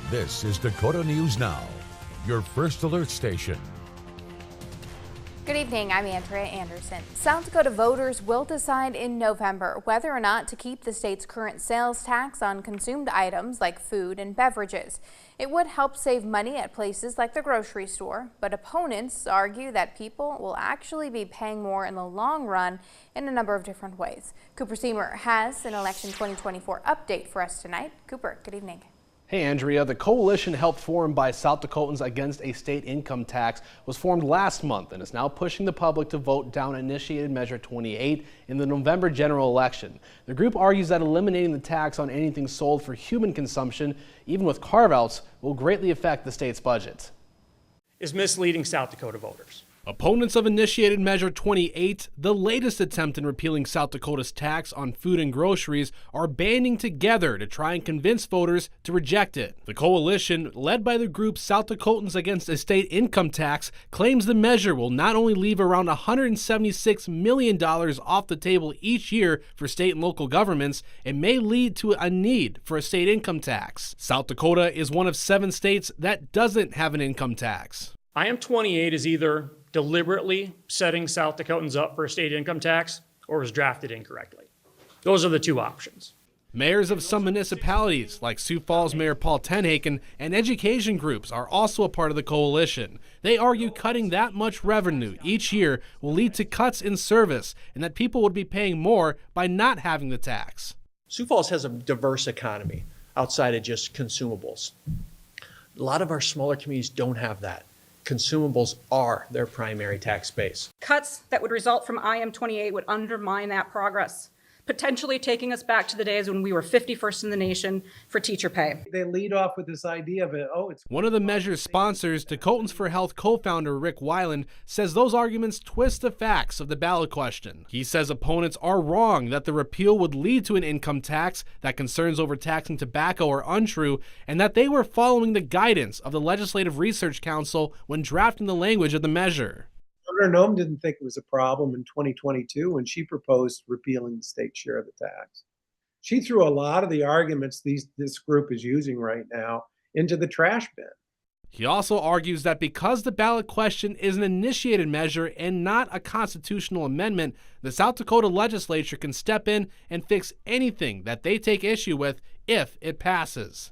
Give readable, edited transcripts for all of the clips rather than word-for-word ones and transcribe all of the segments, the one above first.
This is Dakota News Now, your first alert station. Good evening, I'm Andrea Anderson. South Dakota voters will decide in November whether or not to keep the state's current sales tax on consumed items like food and beverages. It would help save money at places like the grocery store, but opponents argue that people will actually be paying more in the long run in a number of different ways. Cooper Seymour has an election 2024 update for us tonight. Cooper, good evening. Hey Andrea, the coalition helped formed by South Dakotans against a state income tax was formed last month and is now pushing the public to vote down initiated Measure 28 in the November general election. The group argues that eliminating the tax on anything sold for human consumption, even with carve-outs, will greatly affect the state's budget. Is misleading South Dakota voters. Opponents of initiated Measure 28, the latest attempt in repealing South Dakota's tax on food and groceries, are banding together to try and convince voters to reject it. The coalition, led by the group South Dakotans Against a State Income Tax, claims the measure will not only leave around $176 million off the table each year for state and local governments, it may lead to a need for a state income tax. South Dakota is one of 7 states that doesn't have an income tax. IM 28 is either deliberately setting South Dakotans up for a state income tax or was drafted incorrectly. Those are the two options. Mayors of some municipalities, like Sioux Falls Mayor Paul Tenhaken, and education groups are also a part of the coalition. They argue cutting that much revenue each year will lead to cuts in service and that people would be paying more by not having the tax. Sioux Falls has a diverse economy outside of just consumables. A lot of our smaller communities don't have that. Consumables are their primary tax base. Cuts that would result from IM 28 would undermine that progress, potentially taking us back to the days when we were 51st in the nation for teacher pay. They lead off with this idea of it's one of the measure's sponsors, Dakotans for Health co-founder Rick Weiland, says those arguments twist the facts of the ballot question. He says opponents are wrong that the repeal would lead to an income tax, that concerns over taxing tobacco are untrue, and that they were following the guidance of the Legislative Research Council when drafting the language of the measure. Governor Noem didn't think it was a problem in 2022 when she proposed repealing the state share of the tax. She threw a lot of the arguments this group is using right now into the trash bin. He also argues that because the ballot question is an initiated measure and not a constitutional amendment, the South Dakota legislature can step in and fix anything that they take issue with if it passes.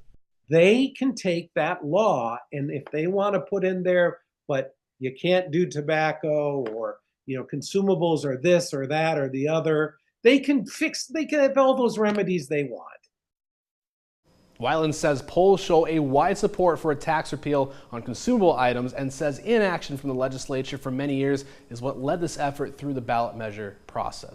They can take that law, and if they want to put in there, but you can't do tobacco, or consumables, or this or that or the other, they can have all those remedies they want. Weiland says polls show a wide support for a tax repeal on consumable items and says inaction from the legislature for many years is what led this effort through the ballot measure process.